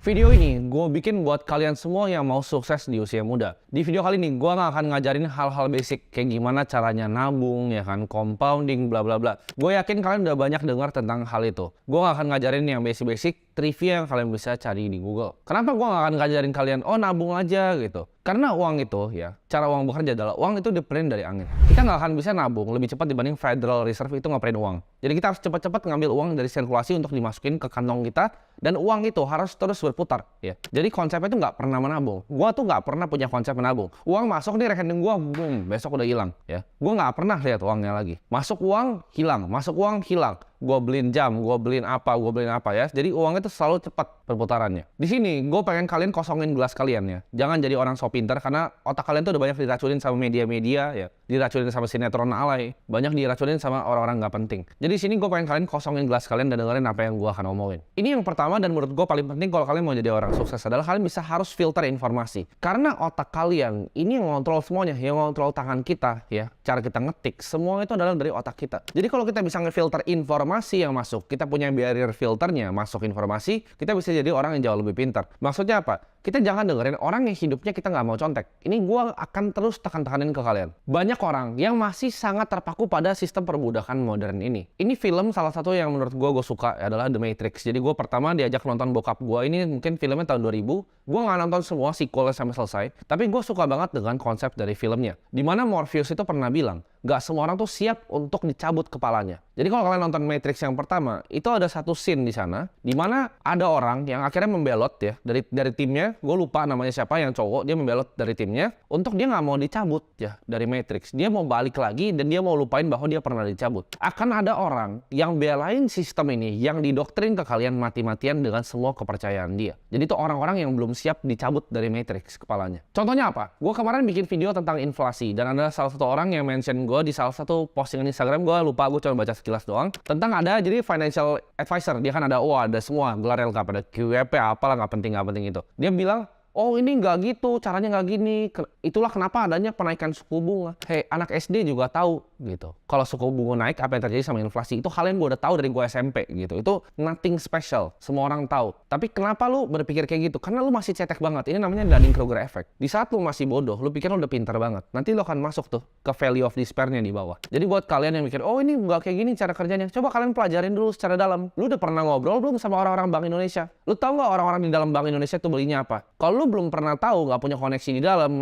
Video ini gue bikin buat kalian semua yang mau sukses di usia muda. Di video kali ini gue nggak akan ngajarin hal-hal basic kayak gimana caranya nabung, ya kan, compounding, bla bla bla. Gue yakin kalian udah banyak dengar tentang hal itu. Gue nggak akan ngajarin yang basic-basic, trivia yang kalian bisa cari di Google. Kenapa gue nggak akan ngajarin kalian, oh nabung aja gitu? Karena uang itu ya, cara uang bekerja adalah uang itu diprint dari angin. Kita nggak akan bisa nabung lebih cepat dibanding Federal Reserve itu ngeprint uang. Jadi kita harus cepat-cepat ngambil uang dari sirkulasi untuk dimasukin ke kantong kita, dan uang itu harus terus berputar ya. Jadi konsepnya itu nggak pernah menabung. Gua tuh nggak pernah punya konsep menabung. Uang masuk di rekening gua, boom, besok udah hilang ya. Gua nggak pernah lihat uangnya lagi. Masuk uang hilang, masuk uang hilang. Gue beliin jam, gue beliin apa ya. Jadi uangnya itu selalu cepat perputarannya. Di sini gue pengen kalian kosongin gelas kalian ya. Jangan jadi orang sok pinter karena otak kalian tuh udah banyak diracunin sama media-media ya. Diracunin sama sinetron alay. Banyak diracunin sama orang-orang nggak penting. Jadi di sini gue pengen kalian kosongin gelas kalian dan dengerin apa yang gue akan omongin. Ini yang pertama dan menurut gue paling penting kalau kalian mau jadi orang sukses adalah kalian bisa harus filter informasi. Karena otak kalian ini yang ngontrol semuanya, yang ngontrol tangan kita ya. Cara kita ngetik, semua itu adalah dari otak kita. Jadi kalau kita bisa ngefilter informasi yang masuk, kita punya barrier filternya masuk informasi, kita bisa jadi orang yang jauh lebih pintar. Maksudnya apa? Kita jangan dengerin orang yang hidupnya kita nggak mau contek. Ini gue akan terus tekan-tekanin ke kalian. Banyak orang yang masih sangat terpaku pada sistem perbudakan modern ini. Ini film salah satu yang menurut gue suka adalah The Matrix. Jadi gue pertama diajak nonton bokap gue, ini mungkin filmnya tahun 2000. Gue nggak nonton semua sequelnya sampai selesai, tapi gue suka banget dengan konsep dari filmnya. Dimana Morpheus itu pernah bilang, nggak semua orang tuh siap untuk dicabut kepalanya. Jadi kalau kalian nonton Matrix yang pertama, itu ada satu scene di sana, di mana ada orang yang akhirnya membelot ya dari timnya. Gue lupa namanya siapa, yang cowok, dia membelot dari timnya untuk dia nggak mau dicabut ya dari Matrix. Dia mau balik lagi dan dia mau lupain bahwa dia pernah dicabut. Akan ada orang yang belain sistem ini, yang didoktrin ke kalian mati-matian dengan semua kepercayaan dia. Jadi itu orang-orang yang belum siap dicabut dari Matrix kepalanya. Contohnya apa? Gue kemarin bikin video tentang inflasi dan ada salah satu orang yang mention gue di salah satu postingan Instagram. Gue lupa, gue cuma baca sekilas doang tentang ada jadi financial advisor. Dia kan ada semua gelar lengkap, ada QWP apalah, nggak penting itu. Dia bilang, oh ini nggak gitu, caranya nggak gini. Itulah kenapa adanya penaikan suku bunga. Hei, anak SD juga tahu gitu. Kalau suku bunga naik, apa yang terjadi sama inflasi? Itu hal yang gue udah tahu dari gue SMP gitu. Itu nothing special, semua orang tahu. Tapi kenapa lu berpikir kayak gitu? Karena lu masih cetek banget. Ini namanya Dunning-Kruger effect. Di saat lu masih bodoh, lu pikir lu udah pintar banget. Nanti lu akan masuk tuh ke value of despair-nya di bawah. Jadi buat kalian yang mikir, oh ini nggak kayak gini cara kerjanya, coba kalian pelajarin dulu secara dalam. Lu udah pernah ngobrol belum sama orang-orang Bank Indonesia? Lu tahu nggak orang-orang di dalam Bank Indonesia tuh belinya apa? Kalau lu belum pernah tahu, nggak punya koneksi di dalam,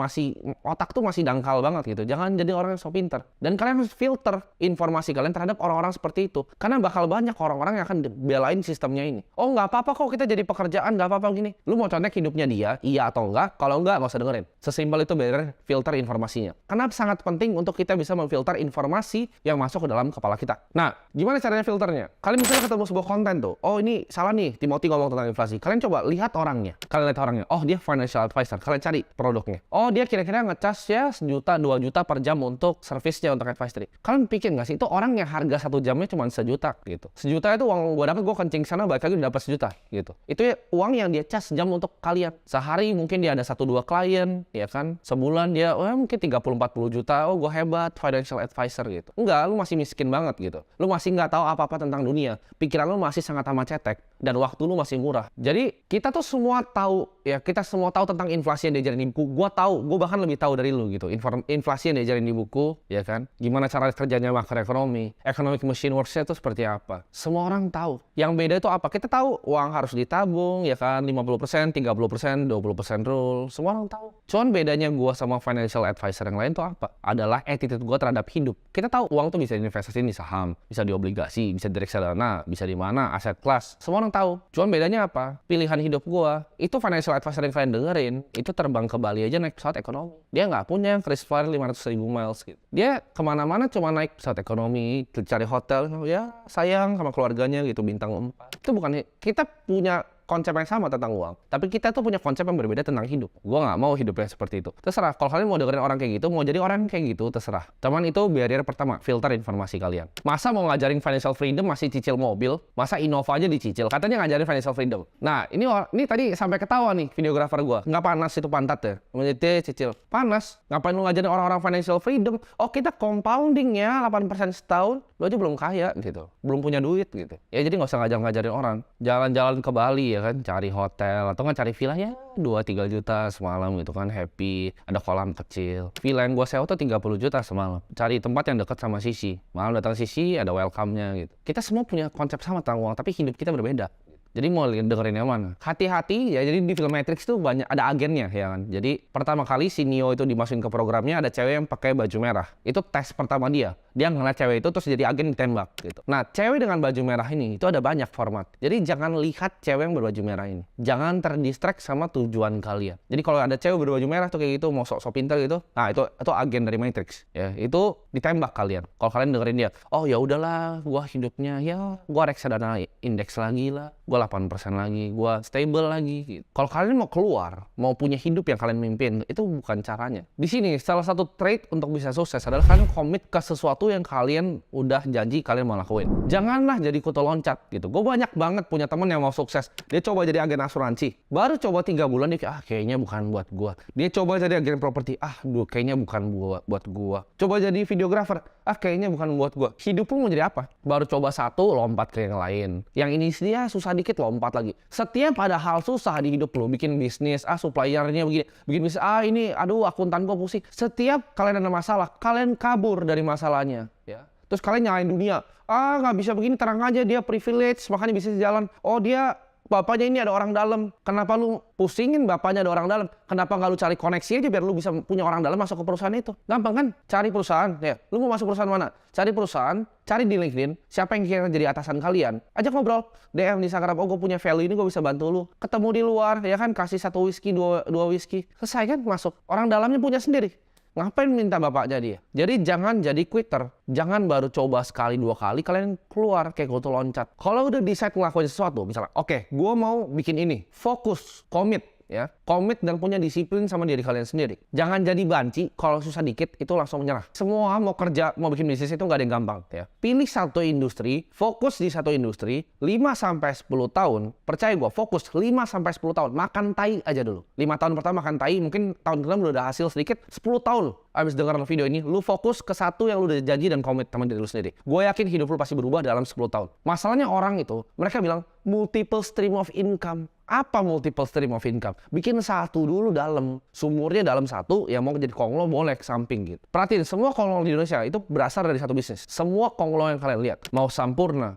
otak tuh masih dangkal banget gitu. Jangan jadi orang yang so pintar. Dan kalian harus filter informasi kalian terhadap orang-orang seperti itu. Karena bakal banyak orang-orang yang akan belain sistemnya ini. Oh nggak apa-apa kok kita jadi pekerjaan, nggak apa-apa gini. Lu mau contek hidupnya dia, iya atau enggak? Kalau enggak, nggak usah dengerin. Sesimpel itu barrier filter informasinya. Karena sangat penting untuk kita bisa memfilter informasi yang masuk ke dalam kepala kita. Nah, gimana caranya filternya? Kalian misalnya ketemu sebuah konten tuh, oh ini salah nih, Timothy ngomong tentang inflasi. Kalian coba lihat orangnya. Kalian lihat orangnya, oh dia financial advisor. Kalian cari produknya. Oh dia kira-kira ngecas ya 1 juta, 2 juta per jam untuk servisnya, untuk advisory. Kalian pikir nggak sih, itu orang yang harga 1 jamnya cuma 1 juta gitu. 1 juta itu uang gue dapat, gue kencing sana, balik lagi dapat 1 juta gitu. Itu ya uang yang dia cas jam untuk kalian. Sehari mungkin dia ada 1-2 klien, ya kan. Sebulan dia mungkin 30-40 juta. Oh gue hebat, financial advisor gitu. Enggak, lu masih miskin banget gitu. Lu masih nggak tahu apa-apa tentang dunia. Pikiran lu masih sangat amat cetek dan waktu lu masih murah. Jadi kita tuh semua tahu ya, kita semua tahu tentang inflasi yang diajarin di buku. Gue tahu, gue bahkan lebih tahu dari lu gitu. Inflasi yang diajarin di buku, ya kan. Gimana cara kerjanya makroekonomi, economic machine works-nya itu seperti apa. Semua orang tahu. Yang beda itu apa? Kita tahu uang harus ditabung, ya kan, 50%, 30%, 20% rule. Semua orang tahu. Cuman bedanya gue sama financial advisor yang lain tuh apa? Adalah attitude gue terhadap hidup. Kita tahu uang tuh bisa diinvestasiin di saham, bisa di obligasi, bisa di reksadana, bisa di mana, aset kelas. Semua orang tahu. Cuman bedanya apa? Pilihan hidup gue. Itu financial advisor yang kalian dengerin, itu terbang ke Bali aja naik pesawat ekonomi. Dia nggak punya KrisFlyer 500.000 miles gitu. Dia kemana-mana cuma naik pesawat ekonomi, cari hotel, ya sayang sama keluarganya gitu, bintang 4. Itu bukan, kita punya konsep yang sama tentang uang, tapi kita tuh punya konsep yang berbeda tentang hidup. Gue nggak mau hidupnya seperti itu. Terserah, kalau kalian mau dengerin orang kayak gitu, mau jadi orang kayak gitu, terserah. Cuman itu barrier pertama, filter informasi kalian. Masa mau ngajarin financial freedom masih cicil mobil? Masa Innova aja dicicil? Katanya ngajarin financial freedom. Nah, ini tadi sampai ketawa nih videografer gue. Nggak panas itu pantatnya? Menjadi cicil. Panas. Ngapain lu ngajarin orang-orang financial freedom? Oh, kita compounding ya, 8% setahun. Lu aja belum kaya gitu. Belum punya duit gitu. Ya jadi nggak usah ngajarin orang. Jalan-jalan ke Bali ya ya kan, cari hotel atau nggak cari villa ya 2-3 juta semalam gitu kan, happy, ada kolam kecil. Villa yang gue sewa tuh 30 juta semalam. Cari tempat yang dekat sama Sisi. Malam datang Sisi ada welcome-nya gitu. Kita semua punya konsep sama tentang uang, tapi hidup kita berbeda. Jadi mau dengerin yang mana? Hati-hati ya, jadi di film Matrix tuh banyak ada agennya ya kan. Jadi pertama kali si Neo itu dimasukin ke programnya ada cewek yang pakai baju merah. Itu tes pertama dia. Dia ngeliat cewek itu terus jadi agen ditembak gitu. Nah, cewek dengan baju merah ini itu ada banyak format. Jadi jangan lihat cewek yang berbaju merah ini. Jangan terdistract sama tujuan kalian. Jadi kalau ada cewek berbaju merah tuh kayak gitu mau sok-sok pintar gitu, nah itu agen dari Matrix. Ya, itu ditembak kalian. Kalau kalian dengerin dia, oh ya udahlah, gua hidupnya ya gua reksadana indeks lagi lah. Gua 8% lagi, gua stable lagi gitu. Kalau kalian mau keluar, mau punya hidup yang kalian mimpin, itu bukan caranya. Di sini salah satu trait untuk bisa sukses adalah kalian komit ke sesuatu yang kalian udah janji kalian mau lakuin. Janganlah jadi kutu loncat gitu. Gue banyak banget punya temen yang mau sukses. Dia coba jadi agen asuransi. Baru coba 3 bulan dia kayaknya bukan buat gua. Dia coba jadi agen properti. Kayaknya bukan buat gua. Coba jadi videographer. Kayaknya bukan buat gua. Hidup lu mau jadi apa? Baru coba satu, lompat ke yang lain. Yang ini dia susah dikit, lompat lagi. Setiap ada hal susah di hidup lu, bikin bisnis, suppliernya begini, bikin bisnis, ini, aduh akuntan gua pusing. Setiap kalian ada masalah, kalian kabur dari masalahnya, ya. Terus kalian nyalain dunia, nggak bisa begini, terang aja dia privilege, makanya bisa jalan. Oh dia bapaknya ini ada orang dalam. Kenapa lu pusingin bapaknya ada orang dalam? Kenapa nggak lu cari koneksi aja biar lu bisa punya orang dalam masuk ke perusahaan itu? Gampang kan? Cari perusahaan. Ya, lu mau masuk perusahaan mana? Cari perusahaan, cari di LinkedIn. Siapa yang kira jadi atasan kalian? Ajak ngobrol. DM di Instagram. Oh, gue punya value ini, gue bisa bantu lu. Ketemu di luar, ya kan? Kasih 1 whisky, 2 whisky. Selesai kan? Masuk. Orang dalamnya punya sendiri. Ngapain minta bapaknya dia? Jadi jangan jadi quitter. Jangan baru coba sekali 2 kali kalian keluar kayak kutu loncat. Kalau udah decide ngelakuin sesuatu, misalnya, oke, gue mau bikin ini. Fokus, komit. Ya, komit dan punya disiplin sama diri kalian sendiri. Jangan jadi banci, kalau susah dikit itu langsung menyerah. Semua mau kerja, mau bikin bisnis itu nggak ada yang gampang. Ya. Pilih satu industri, fokus di satu industri, 5-10 tahun, percaya gue, fokus 5-10 tahun, makan tai aja dulu. 5 tahun pertama makan tai, mungkin tahun ke-6 udah hasil sedikit, 10 tahun abis dengar video ini, lu fokus ke satu yang lu udah janji dan komit sama diri lu sendiri. Gue yakin hidup lu pasti berubah dalam 10 tahun. Masalahnya orang itu, mereka bilang multiple stream of income. Apa multiple stream of income? Bikin satu dulu dalam, sumurnya dalam satu, ya mau jadi konglo boleh ke samping gitu. Perhatiin, semua konglo di Indonesia itu berasal dari satu bisnis. Semua konglo yang kalian lihat, mau Sampurna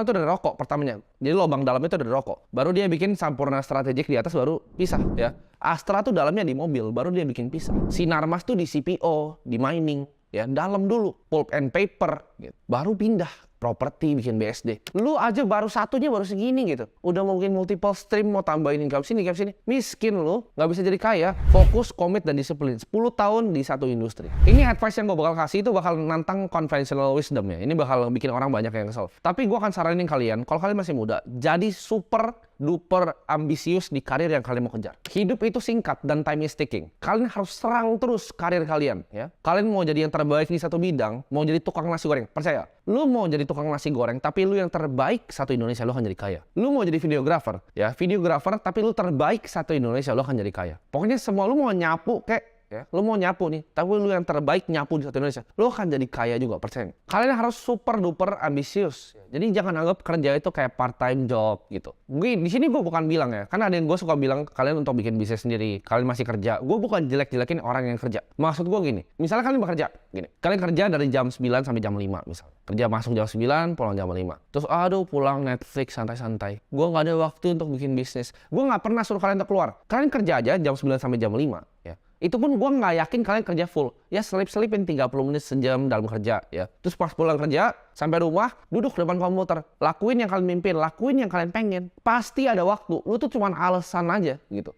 itu dari rokok pertamanya. Jadi lubang dalamnya itu dari rokok. Baru dia bikin Sampurna strategik di atas, baru pisah ya. Astra tuh dalamnya di mobil, baru dia bikin pisah. Sinarmas tuh di CPO, di mining, ya dalam dulu, pulp and paper, gitu. Baru pindah properti, bikin BSD. Lu aja baru satunya baru segini gitu. Udah mau bikin multiple stream, mau tambahin income sini. Miskin lu, nggak bisa jadi kaya. Fokus, komit, dan disiplin. 10 tahun di satu industri. Ini advice yang gue bakal kasih itu bakal nantang conventional wisdom ya. Ini bakal bikin orang banyak yang kesel. Tapi gue akan saranin kalian, kalau kalian masih muda, jadi super duper ambisius di karir yang kalian mau kejar. Hidup itu singkat dan time is ticking. Kalian harus serang terus karir kalian ya. Kalian mau jadi yang terbaik di satu bidang, mau jadi tukang nasi goreng, percaya. Lu mau jadi tukang nasi goreng, tapi lu yang terbaik satu Indonesia, lu akan jadi kaya. Lu mau jadi videographer, ya videographer, tapi lu terbaik satu Indonesia, lu akan jadi kaya. Pokoknya semua lu mau nyapu kayak ya, lu mau nyapu nih, tapi lu yang terbaik nyapu di satu Indonesia, lu akan jadi kaya juga, percaya. Kalian harus super duper ambisius. Jadi jangan anggap kerja itu kayak part time job gitu. Di sini gue bukan bilang ya, karena ada yang gue suka bilang kalian untuk bikin bisnis sendiri, kalian masih kerja. Gue bukan jelek-jelekin orang yang kerja. Maksud gue gini, misalnya kalian bekerja, gini, kalian kerja dari jam 9 sampai jam 5 misalnya. Kerja masuk jam 9, pulang jam 5. Terus aduh pulang Netflix santai-santai. Gue nggak ada waktu untuk bikin bisnis. Gue nggak pernah suruh kalian untuk keluar. Kalian kerja aja jam 9 sampai jam 5 ya. Itu pun gue nggak yakin kalian kerja full. Ya selip-selipin 30 menit sejam dalam kerja ya. Terus pas pulang kerja, sampai rumah, duduk depan komputer. Lakuin yang kalian mimpin, lakuin yang kalian pengen. Pasti ada waktu. Lu tuh cuman alasan aja gitu.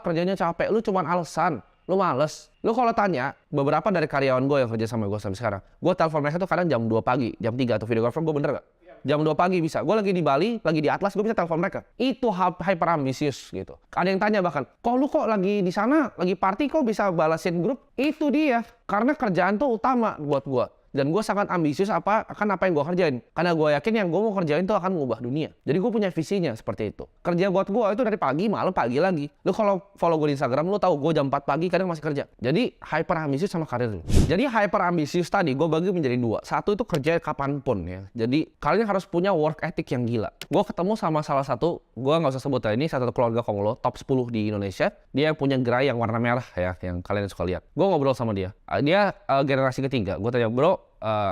Kerjanya capek, lu cuman alasan. Lu males. Lu kalau tanya, beberapa dari karyawan gue yang kerja sama gue sampai sekarang, gue telepon mereka tuh kadang jam 2 pagi, jam 3 atau videographer, gue bener gak? Jam 2 pagi bisa. Gue lagi di Bali, lagi di Atlas, gue bisa telepon mereka. Itu hyper ambisius gitu. Ada yang tanya bahkan, lu kok lagi di sana, lagi party kok bisa balasin grup? Itu dia. Karena kerjaan tuh utama buat gue. Dan gue sangat ambisius akan apa yang gue kerjain. Karena gue yakin yang gue mau kerjain itu akan mengubah dunia. Jadi gue punya visinya seperti itu. Kerja buat gue itu dari pagi, malam, pagi lagi. Lu kalau follow gue di Instagram, lu tahu gue jam 4 pagi kadang masih kerja. Jadi hyper ambisius sama karir lu. Jadi hyper ambisius tadi gue bagi menjadi dua. Satu itu kerja kapanpun ya. Jadi kalian harus punya work ethic yang gila. Gue ketemu sama salah satu, gue nggak usah sebut ya, ini satu keluarga Konglo, top 10 di Indonesia. Dia punya gerai yang warna merah ya, yang kalian suka lihat. Gue ngobrol sama dia. Dia generasi ketiga. Gue tanya, bro,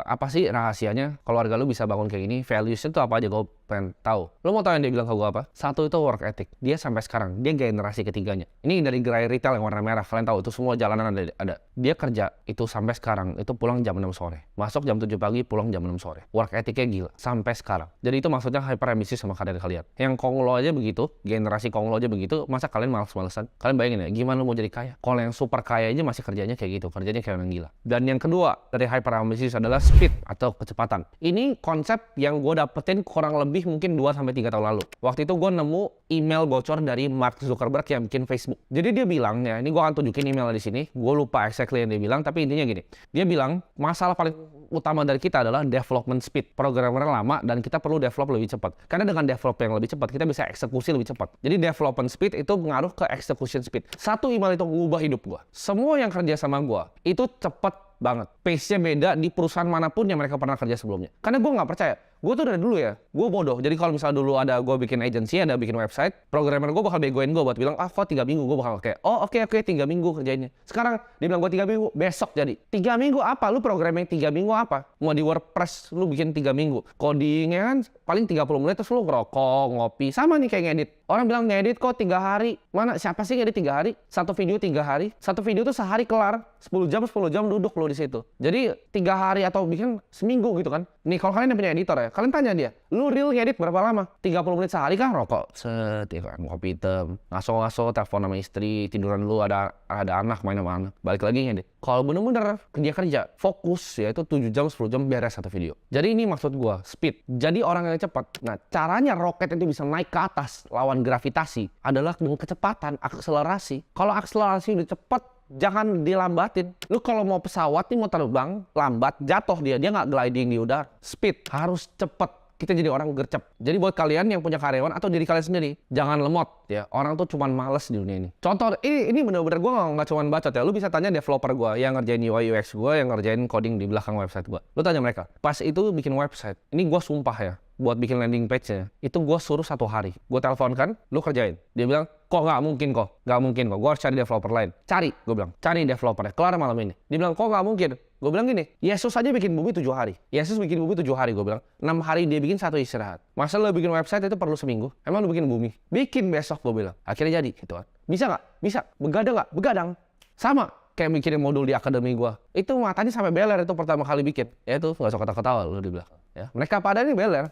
apa sih rahasianya keluarga lu bisa bangun kayak gini? Values-nya tuh apa aja? Gue pengen tahu. Lu mau tahu yang dia bilang ke gue apa? Satu itu work ethic. Dia sampai sekarang, dia generasi ketiganya. Ini dari gerai retail yang warna merah. Kalian tahu itu semua jalanan ada. Dia kerja itu sampai sekarang, itu pulang jam 6 sore. Masuk jam 7 pagi, pulang jam 6 sore. Work ethicnya gila. Sampai sekarang. Jadi itu maksudnya hyper ambisius sama karir kalian. Yang Konglo aja begitu, generasi Konglo aja begitu, masa kalian malas-malesan? Kalian bayangin ya, gimana lu mau jadi kaya? Kalau yang super kaya aja masih kerjanya kayak gitu. Kerjanya kayak orang gila. Dan yang kedua dari hyper ambisius adalah speed atau kecepatan. Ini konsep yang gue dapetin kurang lebih mungkin 2-3 tahun lalu. Waktu itu gue nemu email bocor dari Mark Zuckerberg yang bikin Facebook. Jadi dia bilang ya, ini gue akan tunjukin email di sini. Gue lupa exactly yang dia bilang, tapi intinya gini. Dia bilang masalah paling utama dari kita adalah development speed. Programmer lama dan kita perlu develop lebih cepat. Karena dengan develop yang lebih cepat, kita bisa eksekusi lebih cepat. Jadi development speed itu mengaruh ke execution speed. Satu email itu mengubah hidup gue. Semua yang kerja sama gue itu cepat banget. Pace-nya beda di perusahaan manapun yang mereka pernah kerja sebelumnya. Karena gue nggak percaya. Gue tuh dari dulu ya, gue bodoh. Jadi kalau misalnya dulu ada gue bikin agency, ada bikin website, programmer gue bakal begoin gue buat bilang, kok 3 minggu. Gue bakal kayak, oh oke, 3 minggu kerjainnya. Sekarang dia bilang gue 3 minggu, besok jadi. 3 minggu apa? Lu programming 3 minggu apa? Mau di WordPress lu bikin 3 minggu. Codingnya kan paling 30 menit terus lu ngerokok, ngopi. Sama nih kayak ngedit. Orang bilang ngedit kok 3 hari. Mana? Siapa sih ngedit 3 hari? Satu video 3 hari. Satu video tuh sehari kelar. 10 jam duduk lu di situ. Jadi 3 hari atau bikin seminggu gitu kan. Nih kalau kalian yang punya editor ya, kalian tanya dia, lu real ngedit berapa lama? 30 menit sehari kan rokok, set, ya kan, kopi hitam, ngaso-ngaso, telepon sama istri, tiduran lu ada anak, main sama anak, balik lagi ngedit. Kalau bener-bener kerja, fokus ya itu 7 jam, 10 jam beres satu video. Jadi ini maksud gua, speed. Jadi orang yang cepat. Nah, caranya roket itu bisa naik ke atas lawan gravitasi adalah dengan kecepatan, akselerasi. Kalau akselerasi udah cepat, jangan dilambatin. Lu kalau mau pesawat nih mau terbang, lambat, jatuh dia nggak gliding di udara. Speed, harus cepet. Kita jadi orang gercep. Jadi buat kalian yang punya karyawan atau diri kalian sendiri, jangan lemot ya. Orang tuh cuman males di dunia ini. Contoh, ini bener-bener gue nggak cuman bacot ya. Lu bisa tanya developer gue yang ngerjain UI UX gue, yang ngerjain coding di belakang website gue. Lu tanya mereka, pas itu bikin website, ini gue sumpah ya, buat bikin landing page-nya, itu gue suruh 1 hari. Gue telepon kan, lu kerjain. Dia bilang, nggak mungkin kok, gue harus cari developer lain. Cari, gue bilang, cari developernya, kelar malam ini. Dia bilang, kok nggak mungkin? Gue bilang gini, Yesus aja bikin bumi 7 hari. Yesus bikin bumi 7 hari, gue bilang. 6 hari dia bikin 1 istirahat. Masa lu bikin website itu perlu seminggu? Emang lu bikin bumi? Bikin besok, gue bilang. Akhirnya jadi, gitu kan. Bisa nggak? Bisa. Begadang nggak? Begadang. Sama kayak bikin modul di akademi gue. Itu matanya sampai beler itu pertama kali bikin. Ya itu, nggak usah ketawa-ketawa lu di belakang. Ya, mereka pada ini beler.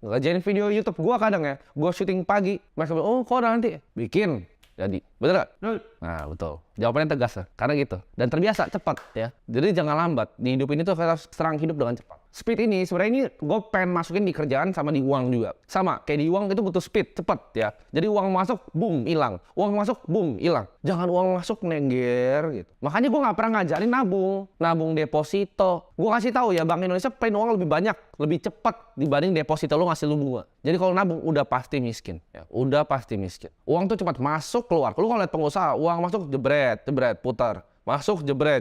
Ngerjain video YouTube gue kadang ya. Gue syuting pagi. Mereka bilang, kok nanti? Bikin. Jadi, betul gak? Nah, betul. Jawabannya tegas lah, karena gitu. Dan terbiasa, cepat ya. Jadi jangan lambat. Di hidup ini tuh kita harus serang hidup dengan cepat. Speed ini, sebenarnya ini gue pengen masukin di kerjaan sama di uang juga. Sama, kayak di uang itu butuh speed, cepet ya. Jadi uang masuk, boom, hilang. Uang masuk, boom, hilang. Jangan uang masuk nengger gitu. Makanya gue nggak pernah ngajarin nabung deposito. Gue kasih tahu ya, Bank Indonesia pengen uang lebih banyak, lebih cepat dibanding deposito lo ngasih lu bunga. Jadi kalau nabung udah pasti miskin, ya. Udah pasti miskin. Uang tuh cepat masuk keluar. Lu kalau lihat pengusaha, uang masuk jebret, putar. Masuk jebret,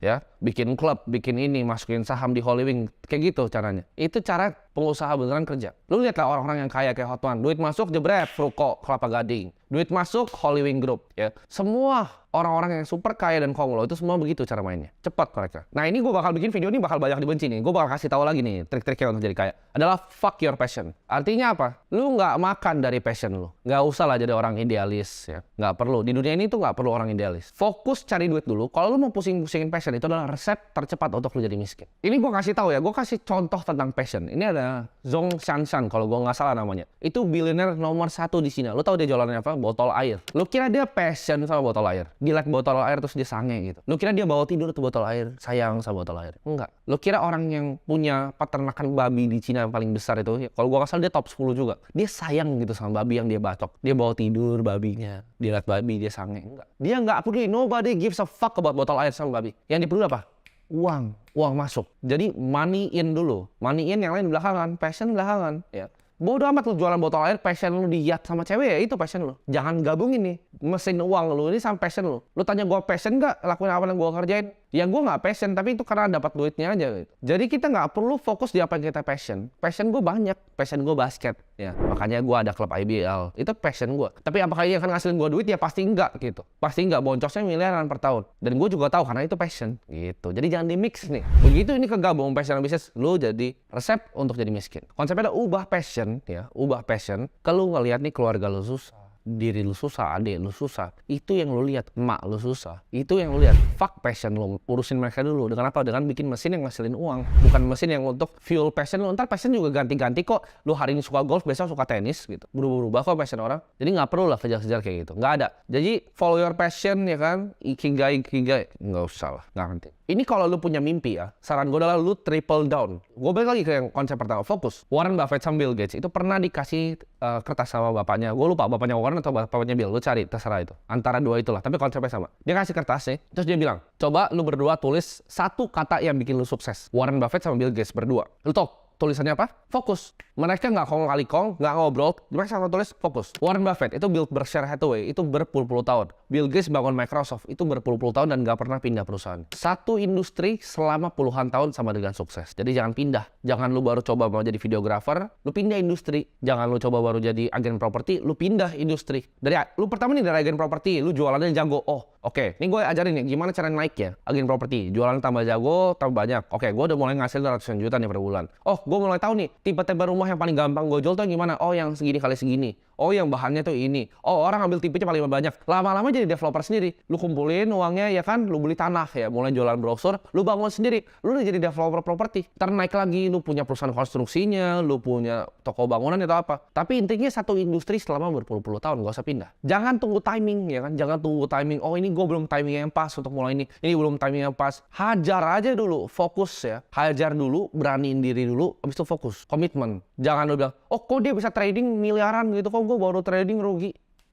ya. Bikin klub, bikin ini, masukin saham di Holywing, kayak gitu caranya. Itu cara pengusaha beneran kerja. Lu lihatlah orang-orang yang kaya kayak Hotman, duit masuk jebret, Ruko, Kelapa Gading. Duit masuk Holywing Group, ya. Semua orang-orang yang super kaya dan Konglo itu semua begitu cara mainnya. Cepat mereka. Nah, ini gue bakal bikin video ini bakal banyak dibenci nih. Gue bakal kasih tahu lagi nih trik-triknya untuk jadi kaya. Adalah fuck your passion. Artinya apa? Lu nggak makan dari passion lu. Nggak usah lah jadi orang idealis ya. Nggak perlu. Di dunia ini tuh nggak perlu orang idealis. Fokus cari duit dulu. Kalau lu mau pusing-pusingin passion, itu adalah resep tercepat untuk lu jadi miskin. Ini gue kasih tahu ya. Gue kasih contoh tentang passion. Ini ada Zhong Shanshan kalau gue nggak salah namanya. Itu billionaire nomor 1 di Cina. Lu tahu dia jualannya apa? Botol air. Lu kira dia passion sama botol air? Dia like botol air terus dia sange gitu. Lu kira dia bawa tidur tuh botol air, sayang sama botol air? Enggak. Lu kira orang yang punya peternakan babi di Cina yang paling besar itu, kalau gua nggak salah dia top 10 juga. Dia sayang gitu sama babi yang dia bacok. Dia bawa tidur babinya. Dia liat babi, dia sange. Enggak. Dia nggak peduli. Nobody gives a fuck about botol air sama babi. Yang dia peduli apa? uang masuk. Jadi money in dulu, money in yang lain belakangan, passion belakangan, ya. Bodoh amat lu jualan botol air, passion lu diat sama cewek ya itu passion lu. Jangan gabungin nih mesin uang lu ini sama passion lu. Lu tanya gua passion nggak lakuin apa yang gua kerjain? Ya gua nggak passion, tapi itu karena dapat duitnya aja gitu. Jadi kita nggak perlu fokus di apa yang kita passion. Passion gua banyak, passion gua basket ya. Makanya gua ada klub IBL. Itu passion gua. Tapi apakah ini akan ngasilin gua duit? Ya pasti enggak gitu. Pasti enggak, boncosnya miliaran per tahun. Dan gua juga tahu karena itu passion gitu. Jadi jangan di mix nih. Begitu ini kegabung passion dan bisnis, lu jadi resep untuk jadi miskin. Konsepnya adalah ubah passion ya, ubah passion. Kalau ngelihat nih keluarga lu susah, diri lu susah, adik lu susah, itu yang lu lihat. Emak lu susah, itu yang lu lihat. Fuck passion lu, urusin mereka dulu. Dengan apa? Dengan bikin mesin yang ngasilin uang, bukan mesin yang untuk fuel passion lu. Ntar passion juga ganti-ganti kok. Lu hari ini suka golf, besok suka tenis gitu. Berubah-ubah kok passion orang. Jadi nggak perlu lah kejar-kejar kayak gitu, nggak ada. Jadi follow your passion ya kan, ikigai nggak usah lah, nggak penting. Ini kalau lu punya mimpi ya, saran gue adalah lu triple down. Gue balik lagi ke yang konsep pertama, fokus. Warren Buffett sama Bill Gates itu pernah dikasih kertas sama bapaknya. Gue lupa bapaknya Warren atau bapaknya Bill, lu cari, terserah itu. Antara dua itulah, tapi konsepnya sama. Dia kasih kertasnya, terus dia bilang, coba lu berdua tulis satu kata yang bikin lu sukses. Warren Buffett sama Bill Gates berdua. Lu tau tulisannya apa? Fokus. Mereka nggak kong kali kong, nggak ngobrol. Mereka sama tulis fokus. Warren Buffett itu build Berkshire Hathaway itu berpuluh-puluh tahun. Bill Gates bangun Microsoft itu berpuluh-puluh tahun dan nggak pernah pindah perusahaan. Satu industri selama puluhan tahun sama dengan sukses. Jadi jangan pindah. Jangan lu baru coba mau jadi videographer, lu pindah industri. Jangan lu coba baru jadi agen properti, lu pindah industri. Lu pertama nih dari agen properti, lu jualannya jago. Oh, oke. Ini gue ajarin nih gimana cara naik ya agen properti. Jualan tambah jago, tambah banyak. Oke, gue udah mulai ngasil ratusan juta nih per bulan. Oh, gue mulai tahu nih tipe-tipe rumah yang paling gampang gue jual tuh yang gimana. Oh, yang segini kali segini. Oh, yang bahannya tuh ini. Oh, orang ambil tipenya paling banyak. Lama-lama jadi developer sendiri. Lu kumpulin uangnya ya kan, lu beli tanah ya, mulai jualan brosur, lu bangun sendiri. Lu udah jadi developer properti. Ntar naik lagi, lu punya perusahaan konstruksinya, lu punya toko bangunan atau apa. Tapi intinya satu industri selama berpuluh-puluh tahun, gak usah pindah. Jangan tunggu timing ya kan, jangan tunggu timing. Oh, ini gue belum timing yang pas untuk mulai ini. Ini belum timing yang pas. Hajar aja dulu, fokus ya. Hajar dulu, beraniin diri dulu, habis itu fokus, komitmen. Jangan lu bilang, oh kok dia bisa trading miliaran gitu, kok gue baru trading rugi.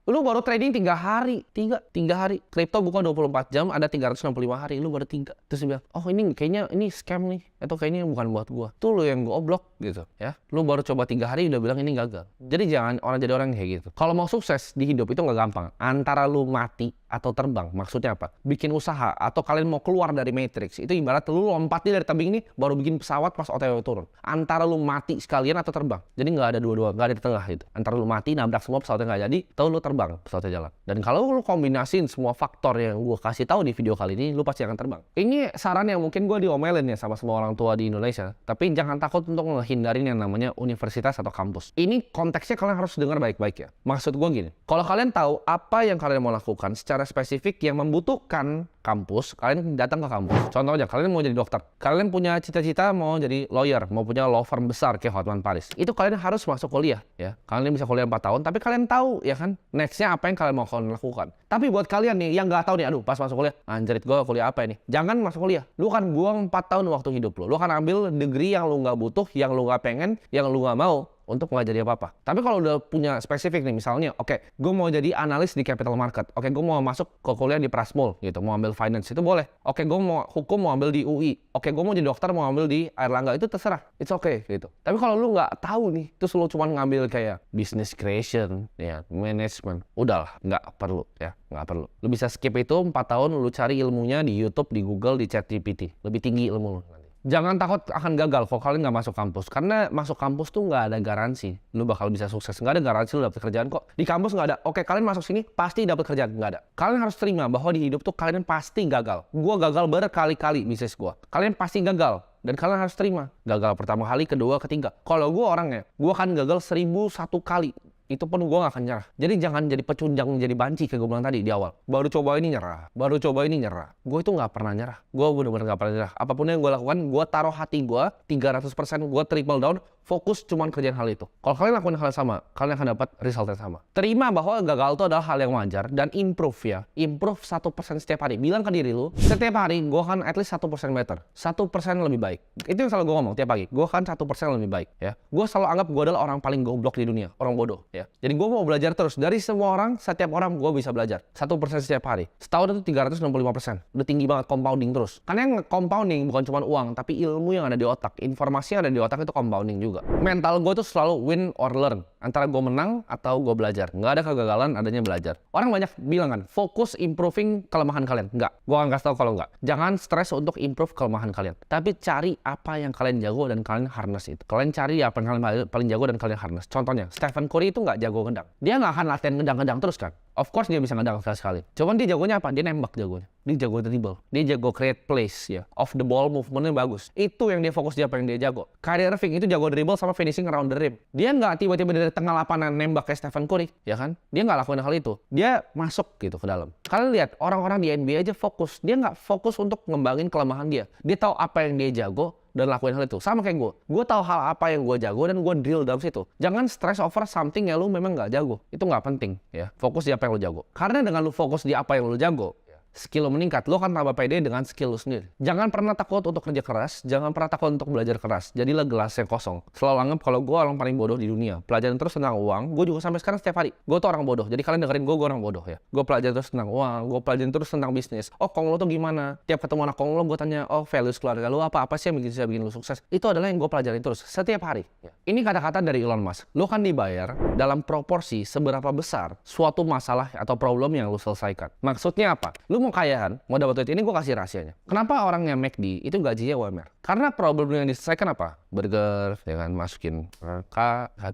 Lu baru trading 3 hari, 3 hari. Kripto buka 24 jam, ada 365 hari, lu baru 3. Terus dia bilang, oh ini kayaknya ini scam nih, atau kayaknya bukan buat gua. Tuh lu yang goblok gitu ya. Lu baru coba 3 hari udah bilang ini gagal. Jadi jangan jadi orang kayak gitu. Kalau mau sukses di hidup itu nggak gampang. Antara lu mati atau terbang. Maksudnya apa? Bikin usaha atau kalian mau keluar dari matrix. Itu ibarat lu lompatnya dari tebing ini baru bikin pesawat pas OTW turun. Antara lu mati sekalian atau terbang. Jadi nggak ada dua-dua, nggak ada di tengah gitu. Antara lu mati nabrak semua pesawatnya nggak jadi, atau lu terbang pesawatnya jalan. Dan kalau lu kombinasiin semua faktor yang gue kasih tahu di video kali ini, lu pasti akan terbang. Ini saran yang mungkin gue diomelin ya sama semua orang tua di Indonesia. Tapi jangan takut untuk ngehindarin yang namanya universitas atau kampus. Ini konteksnya kalian harus dengar baik-baik ya. Maksud gue gini, kalau kalian tahu apa yang kalian mau lakukan secara spesifik yang membutuhkan kampus, kalian datang ke kampus. Contohnya, kalian mau jadi dokter. Kalian punya cita-cita mau jadi lawyer, mau punya law firm besar kayak Hotman Paris. Itu kalian harus masuk kuliah ya. Kalian bisa kuliah 4 tahun, tapi kalian tahu ya kan, next-nya apa yang kalian mau lakukan. Tapi buat kalian nih yang nggak tahu nih, aduh pas masuk kuliah, anjrit gue kuliah apa ini? Jangan masuk kuliah. Lu kan buang 4 tahun waktu hidup lu. Lu akan ambil degree yang lu nggak butuh, yang lu nggak pengen, yang lu nggak mau untuk nggak jadi apa-apa. Tapi kalau udah punya spesifik nih, misalnya, oke, gue mau jadi analis di capital market. Oke, gue mau masuk ke kuliah di Prasmul gitu, mau ambil finance, itu boleh. Oke, gue mau hukum, mau ambil di UI. Oke, gue mau jadi dokter, mau ambil di Airlangga, itu terserah. It's okay gitu. Tapi kalau lu nggak tahu nih, terus lu cuma ngambil kayak business creation, ya, management, udahlah, nggak perlu ya, nggak perlu. Lu bisa skip itu 4 tahun, lu cari ilmunya di YouTube, di Google, di ChatGPT. Lebih tinggi ilmu lu. Jangan takut akan gagal kalau kalian nggak masuk kampus. Karena masuk kampus tuh nggak ada garansi lu bakal bisa sukses. Nggak ada garansi lu dapet kerjaan kok. Di kampus nggak ada, oke kalian masuk sini pasti dapet kerjaan. Nggak ada. Kalian harus terima bahwa di hidup tuh kalian pasti gagal. Gua gagal berkali-kali bisnis gua. Kalian pasti gagal. Dan kalian harus terima. Gagal pertama kali, kedua, ketiga. Kalau gua orangnya, gua akan gagal 1001 kali. Itu pun gue gak akan nyerah. Jadi jangan jadi pecundang, jadi banci kayak gue bilang tadi di awal. Baru coba ini nyerah, baru coba ini nyerah. Gue itu gak pernah nyerah. Gue bener-bener gak pernah nyerah. Apapun yang gue lakukan, gue taruh hati gue 300%, gue triple down, fokus cuman kerjain hal itu. Kalau kalian lakukan hal yang sama, kalian akan dapat result yang sama. Terima bahwa gagal itu adalah hal yang wajar dan improve ya. Improve 1% setiap hari. Bilang ke diri lu, setiap hari gue akan at least 1% better. 1% lebih baik. Itu yang selalu gue ngomong tiap pagi. Gue akan 1% lebih baik ya. Gue selalu anggap gue adalah orang paling goblok di dunia, orang bodoh ya. ya. Jadi gue mau belajar terus. Dari semua orang, setiap orang gue bisa belajar. 1% setiap hari. Setahun itu 365%. Udah tinggi banget, compounding terus. Karena yang compounding bukan cuma uang, tapi ilmu yang ada di otak. Informasi yang ada di otak itu compounding juga. Mental gue tuh selalu win or learn. Antara gue menang atau gue belajar. Nggak ada kegagalan, adanya belajar. Orang banyak bilang kan, fokus improving kelemahan kalian. Nggak. Gue akan kasih tau kalau nggak. Jangan stres untuk improve kelemahan kalian. Tapi cari apa yang kalian jago dan kalian harness itu. Kalian cari apa yang kalian paling jago dan kalian harness. Contohnya, Stephen Curry itu nggak jago ngedang. Dia nggak akan latihan ngedang-ngedang terus kan. Of course dia bisa ngedang sekali-sekali. Cuman dia jagonya apa? Dia nembak jagonya. Dia jago dribble. Dia jago create plays ya. Off the ball movementnya bagus. Itu yang dia fokus, dia apa yang dia jago. Kyrie Irving itu jago dribble sama finishing around the rim. Dia nggak tiba-tiba dari tengah lapangan nembak kayak Stephen Curry, ya kan? Dia nggak lakuin hal itu. Dia masuk gitu ke dalam. Kalian lihat orang-orang di NBA aja fokus. Dia nggak fokus untuk ngembangin kelemahan dia. Dia tahu apa yang dia jago dan lakuin hal itu. Sama kayak gue. Gue tahu hal apa yang gue jago dan gue drill dalam situ. Jangan stress over something yang lu memang nggak jago. Itu nggak penting ya. Fokus di apa yang lu jago. Karena dengan lu fokus di apa yang lu jago, skill lo meningkat, lo akan tambah pede dengan skill lo sendiri. Jangan pernah takut untuk kerja keras, jangan pernah takut untuk belajar keras. Jadilah gelas yang kosong. Selalu anggap kalau gue orang paling bodoh di dunia. Pelajaran terus tentang uang, gue juga sampai sekarang setiap hari. Gue tuh orang bodoh, jadi kalian dengerin gue orang bodoh ya. Gue pelajarin terus tentang uang, gue pelajarin terus tentang bisnis. Oh, Kong lo tuh gimana? Tiap ketemu anak Kong lo, gue tanya, oh values keluarga lo apa sih yang bisa bikin lo sukses? Itu adalah yang gue pelajarin terus, setiap hari. Ya. Ini kata-kata dari Elon Musk. Lo kan dibayar dalam proporsi seberapa besar suatu masalah atau problem yang lo selesaikan. Maksudnya apa? Lo mau kayahan, mau dapat duit ini, gue kasih rahasianya. Kenapa orang yang McD itu gajinya UMR? Karena problem yang diselesaikan apa? Burger, ya kan, masukin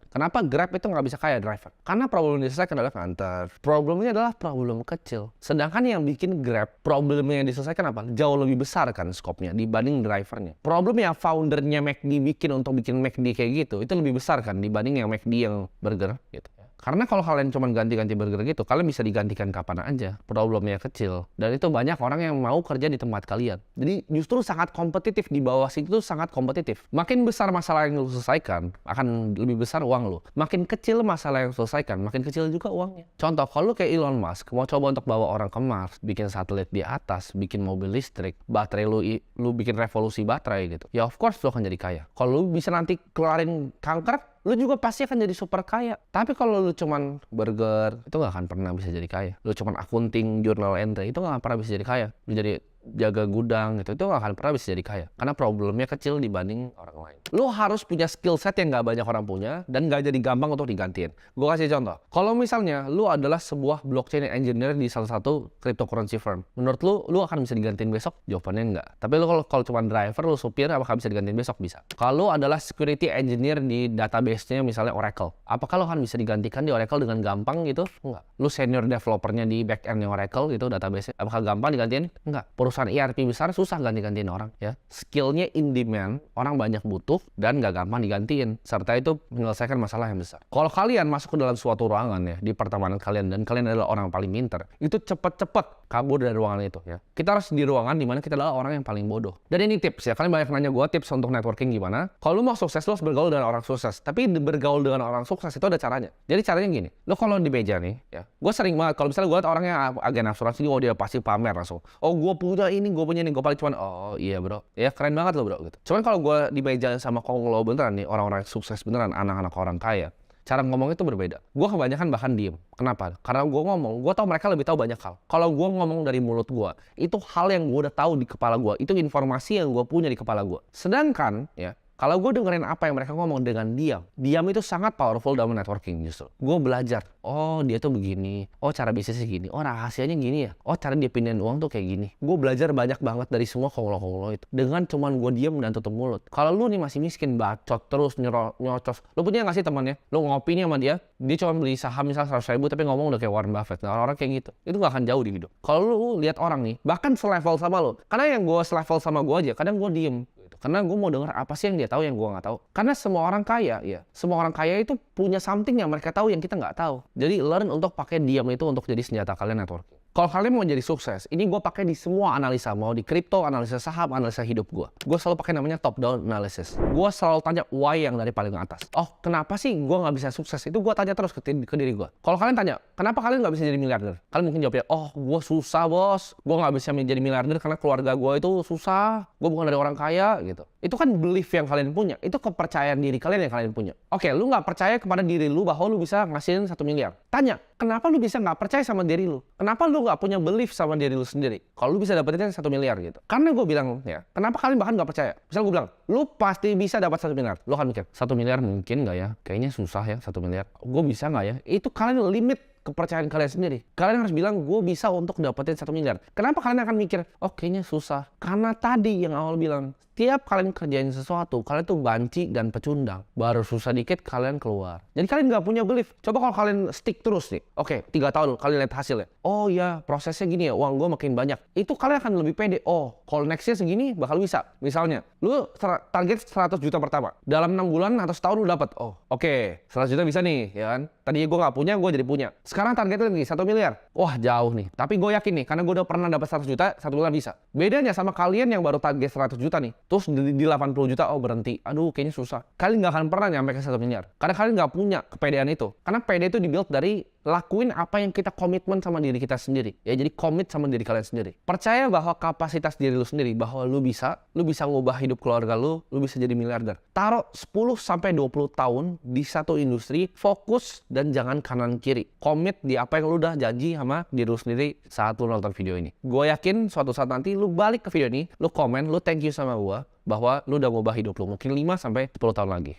Kenapa Grab itu nggak bisa kaya driver? Karena problem yang diselesaikan adalah antar. Problemnya adalah problem kecil. Sedangkan yang bikin Grab, problemnya yang diselesaikan apa? Jauh lebih besar kan skopnya dibanding drivernya. Problem yang foundernya McD bikin untuk bikin McD kayak gitu, itu lebih besar kan dibanding yang McD yang burger gitu. Karena kalau kalian cuma ganti-ganti burger gitu, kalian bisa digantikan kapan aja. Problemnya kecil. Dan itu banyak orang yang mau kerja di tempat kalian. Jadi justru sangat kompetitif. Di bawah situ sangat kompetitif. Makin besar masalah yang lu selesaikan, akan lebih besar uang lu. Makin kecil masalah yang selesaikan, makin kecil juga uangnya. Contoh, kalau lu kayak Elon Musk, mau coba untuk bawa orang ke Mars, bikin satelit di atas, bikin mobil listrik, baterai lu bikin revolusi baterai gitu. Ya of course lu akan jadi kaya. Kalau lu bisa nanti kelarin kanker, lu juga pasti akan jadi super kaya. Tapi kalau lu cuman burger, itu gak akan pernah bisa jadi kaya. Lu cuman akunting, journal entry, itu gak akan pernah bisa jadi kaya. Lu jadi jaga gudang gitu, itu gak akan pernah bisa jadi kaya. Karena problemnya kecil dibanding orang lain. Lu harus punya skill set yang gak banyak orang punya dan gak jadi gampang untuk digantiin. Gue kasih contoh. Kalau misalnya lu adalah sebuah blockchain engineer di salah satu cryptocurrency firm, menurut lu akan bisa digantiin besok? Jawabannya enggak. Tapi lu kalau cuma driver, lu supir, apakah bisa digantiin besok? Bisa. Kalau adalah security engineer di database-nya misalnya Oracle, apakah lu akan bisa digantikan di Oracle dengan gampang gitu? Enggak. Lu senior developernya di back-end Oracle gitu, database-nya, apakah gampang digantiin? Enggak. Perusahaan ERP besar susah ganti-gantiin orang ya. Skillnya in demand, orang banyak butuh dan gak gampang digantiin. Serta itu menyelesaikan masalah yang besar. Kalau kalian masuk ke dalam suatu ruangan ya, di pertemanan kalian, dan kalian adalah orang yang paling pintar, itu cepet-cepet kabur dari ruangan itu ya. Kita harus di ruangan dimana kita adalah orang yang paling bodoh. Dan ini tips ya, kalian banyak nanya gue tips untuk networking gimana. Kalau lu mau sukses, lu harus bergaul dengan orang sukses. Tapi bergaul dengan orang sukses itu ada caranya. Jadi caranya gini, lu kalau di meja nih ya, gue sering banget kalau misalnya gue liat orangnya agen asuransi, oh dia pasti pamer langsung. Oh gue punya ini, gue punya ini, gue paling cuman oh iya bro, ya keren banget lo bro gitu. Cuman kalau gue di meja sama konglo beneran nih, orang-orang sukses beneran, anak-anak orang kaya, cara ngomong itu berbeda. Gue kebanyakan bahkan diem. Kenapa? Karena gue ngomong, gue tahu mereka lebih tahu banyak hal. Kalau gue ngomong dari mulut gue, itu hal yang gue udah tahu di kepala gue. Itu informasi yang gue punya di kepala gue. Sedangkan ya, kalau gue dengerin apa yang mereka ngomong dengan diam itu sangat powerful dalam networking justru. Gue belajar, oh dia tuh begini, oh cara bisnisnya gini, oh rahasianya gini ya, oh cara dia pindahin uang tuh kayak gini. Gue belajar banyak banget dari semua konglo-konglo itu. Dengan cuman gue diam dan tutup mulut. Kalau lu nih masih miskin, bacot terus, nyocos. Lu punya gak sih temannya? Lu ngopi nih sama dia cuma beli saham misal 100.000 tapi ngomong udah kayak Warren Buffett. Nah, orang-orang kayak gitu, itu gak akan jauh di hidup. Kalau lu lihat orang nih, bahkan selevel sama lu, karena yang gue selevel sama gue aja, kadang gue diem. Karena gue mau dengar apa sih yang dia tahu yang gue nggak tahu. Karena semua orang kaya, ya, semua orang kaya itu punya something yang mereka tahu yang kita nggak tahu. Jadi learn untuk pakai diam itu untuk jadi senjata kalian networking. Kalau kalian mau jadi sukses, ini gue pakai di semua analisa, mau di kripto, analisa saham, analisa hidup gue. Gue selalu pakai namanya top down analysis. Gue selalu tanya why yang dari paling atas. Oh, kenapa sih gue nggak bisa sukses? Itu gue tanya terus ke diri gue. Kalau kalian tanya, kenapa kalian nggak bisa jadi miliarder? Kalian mungkin jawabnya, oh gue susah bos, gue nggak bisa menjadi miliarder karena keluarga gue itu susah, gue bukan dari orang kaya gitu. Itu kan belief yang kalian punya. Itu kepercayaan diri kalian yang kalian punya. Oke, lu nggak percaya kepada diri lu bahwa lu bisa ngasihin 1 miliar. Tanya, kenapa lu bisa nggak percaya sama diri lu? Kenapa lu nggak punya belief sama diri lu sendiri? Kalau lu bisa dapetin 1 miliar gitu. Karena gue bilang ya, kenapa kalian bahkan nggak percaya? Misal gue bilang, lu pasti bisa dapat 1 miliar. Lu akan mikir, 1 miliar mungkin nggak ya? Kayaknya susah ya 1 miliar. Gue bisa nggak ya? Itu kalian limit kepercayaan kalian sendiri. Kalian harus bilang, gue bisa untuk dapetin 1 miliar. Kenapa kalian akan mikir, oh kayaknya susah? Karena tadi yang awal bilang, tiap kalian kerjain sesuatu, kalian tuh banci dan pecundang. Baru susah dikit, kalian keluar. Jadi kalian nggak punya belief. Coba kalau kalian stick terus nih. Oke, 3 tahun kalian lihat hasilnya. Oh ya, prosesnya gini ya, uang gue makin banyak. Itu kalian akan lebih pede. Oh, kalau nextnya segini, bakal bisa. Misalnya, lu target 100 juta pertama. Dalam 6 bulan atau setahun lu dapat. Oh, oke, 100 juta bisa nih, ya kan? Tadinya gue nggak punya, gue jadi punya. Sekarang targetnya lagi 1 miliar. Wah, jauh nih. Tapi gue yakin nih, karena gue udah pernah dapat 100 juta, 1 bulan bisa. Bedanya sama kalian yang baru target 100 juta nih. Terus di 80 juta, oh berhenti. Aduh, kayaknya susah. Kalian nggak akan pernah nyampe ke 1 miliar. Karena kalian nggak punya kepedean itu. Karena pede itu dibuild dari lakuin apa yang kita komitmen sama diri kita sendiri. Ya, jadi komit sama diri kalian sendiri. Percaya bahwa kapasitas diri lu sendiri, bahwa lu bisa ngubah hidup keluarga lu bisa jadi miliarder. Taruh 10-20 tahun di satu industri, fokus dan jangan kanan kiri. Komit di apa yang lu udah janji sama diri lu sendiri saat lu nonton video ini. Gue yakin suatu saat nanti lu balik ke video ini, lu komen, lu thank you sama gue bahwa lu udah ngubah hidup lu mungkin 5-10 tahun lagi.